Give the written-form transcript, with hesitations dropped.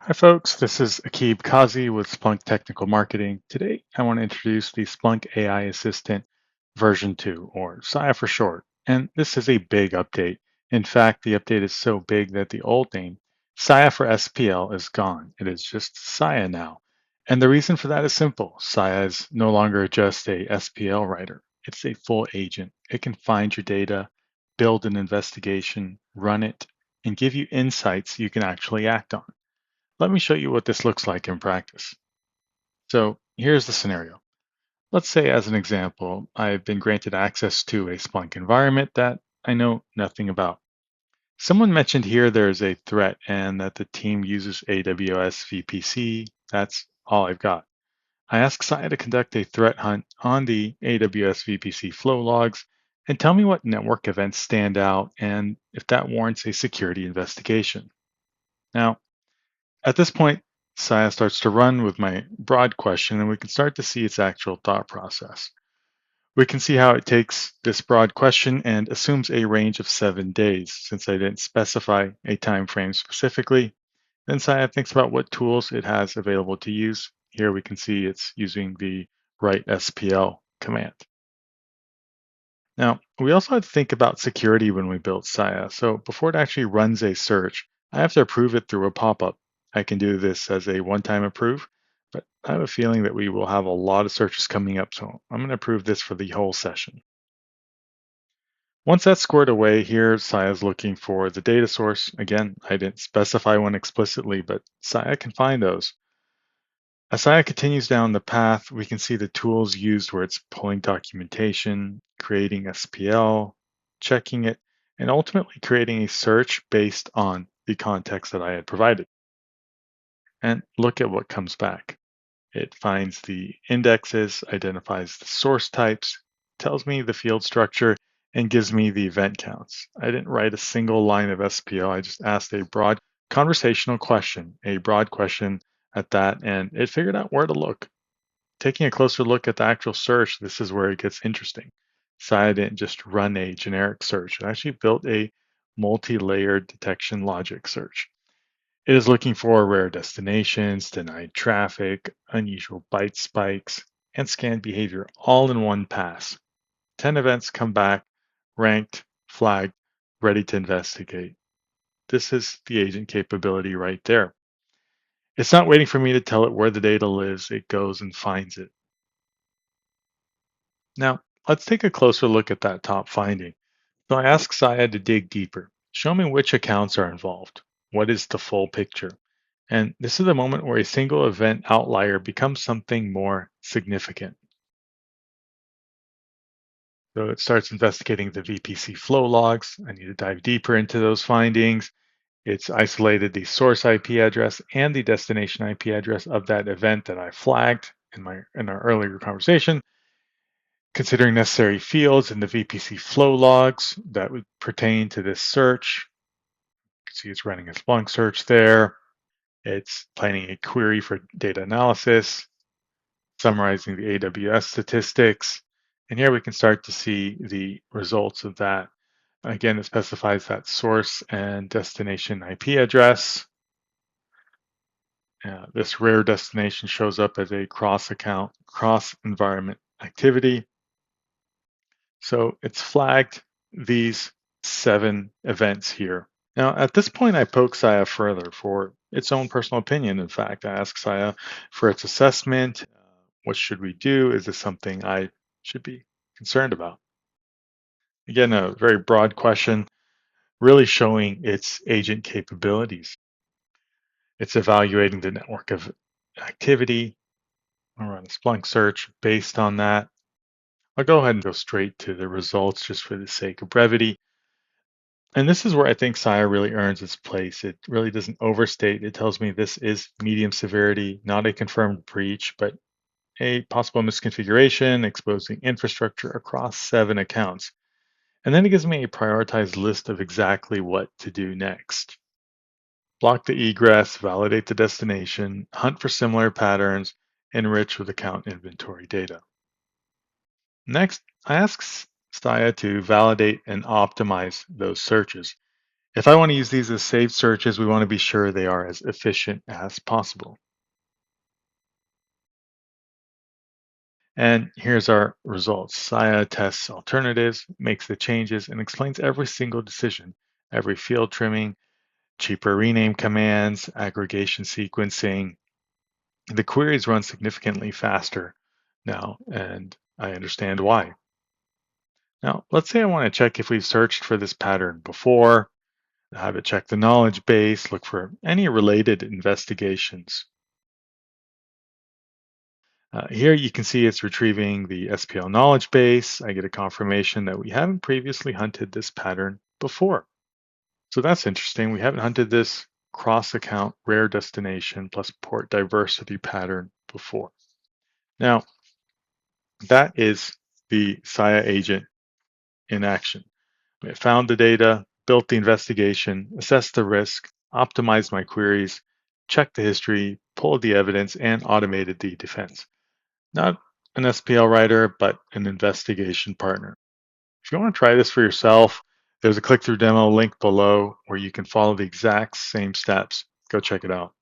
Hi folks, this is Aqib Kazi with Splunk Technical Marketing. Today I want to introduce the Splunk AI Assistant version 2, or SIA for short. And this is a big update. In fact, the update is so big that the old name, SIA for SPL, is gone. It is just SIA now. And the reason for that is simple. SIA is no longer just a SPL writer. It's a full agent. It can find your data, build an investigation, run it, and give you insights you can actually act on. Let me show you what this looks like in practice. So here's the scenario. Let's say, as an example, I've been granted access to a Splunk environment that I know nothing about. Someone mentioned here there's a threat and that the team uses AWS VPC. That's all I've got. I ask SIA to conduct a threat hunt on the AWS VPC flow logs and tell me what network events stand out and if that warrants a security investigation. Now, at this point, Saya starts to run with my broad question, and we can start to see its actual thought process. We can see how it takes this broad question and assumes a range of 7 days, since I didn't specify a time frame specifically. Then Saya thinks about what tools it has available to use. Here we can see it's using the write SPL command. Now, we also have to think about security when we build Saya. So before it actually runs a search, I have to approve it through a pop-up. I can do this as a one-time approve, but I have a feeling that we will have a lot of searches coming up, so I'm going to approve this for the whole session. Once that's squared away here, Saya is looking for the data source. Again, I didn't specify one explicitly, but Saya can find those. As Saya continues down the path, we can see the tools used where it's pulling documentation, creating SPL, checking it, and ultimately creating a search based on the context that I had provided. And look at what comes back. It finds the indexes, identifies the source types, tells me the field structure, and gives me the event counts. I didn't write a single line of SPL. I just asked a broad conversational question, a broad question at that, and it figured out where to look. Taking a closer look at the actual search, this is where it gets interesting. Saya didn't just run a generic search. It actually built a multi-layered detection logic search. It is looking for rare destinations, denied traffic, unusual byte spikes, and scanned behavior all in one pass. 10 events come back, ranked, flagged, ready to investigate. This is the agent capability right there. It's not waiting for me to tell it where the data lives, it goes and finds it. Now, let's take a closer look at that top finding. So I asked Saya to dig deeper. Show me which accounts are involved. What is the full picture? And this is the moment where a single event outlier becomes something more significant. So it starts investigating the VPC flow logs. I need to dive deeper into those findings. It's isolated the source IP address and the destination IP address of that event that I flagged in our earlier conversation, considering necessary fields in the VPC flow logs that would pertain to this search. You can see it's running a Splunk search there. It's planning a query for data analysis, summarizing the AWS statistics. And here we can start to see the results of that. Again, it specifies that source and destination IP address. This rare destination shows up as a cross-account, cross-environment activity. So it's flagged these 7 events here. Now, at this point, I poke Saya further for its own personal opinion. In fact, I ask Saya for its assessment. What should we do? Is this something I should be concerned about? Again, a very broad question, really showing its agent capabilities. It's evaluating the network of activity. I'll run a Splunk search based on that. I'll go ahead and go straight to the results just for the sake of brevity. And this is where I think Saya really earns its place. It really doesn't overstate. It tells me this is medium severity, not a confirmed breach, but a possible misconfiguration exposing infrastructure across 7 accounts. And then it gives me a prioritized list of exactly what to do next. Block the egress, validate the destination, hunt for similar patterns, enrich with account inventory data. Next, I ask Saya to validate and optimize those searches. If I want to use these as saved searches, we want to be sure they are as efficient as possible. And here's our results. Saya tests alternatives, makes the changes, and explains every single decision, every field trimming, cheaper rename commands, aggregation sequencing. The queries run significantly faster now, and I understand why. Now, let's say I want to check if we've searched for this pattern before, have it check the knowledge base, look for any related investigations. Here you can see it's retrieving the SPL knowledge base. I get a confirmation that we haven't previously hunted this pattern before. So that's interesting. We haven't hunted this cross-account rare destination plus port diversity pattern before. Now, that is the Saya agent in action. It found the data, built the investigation, assessed the risk, optimized my queries, checked the history, pulled the evidence, and automated the defense. Not an SPL writer, but an investigation partner. If you want to try this for yourself, there's a click-through demo link below where you can follow the exact same steps. Go check it out.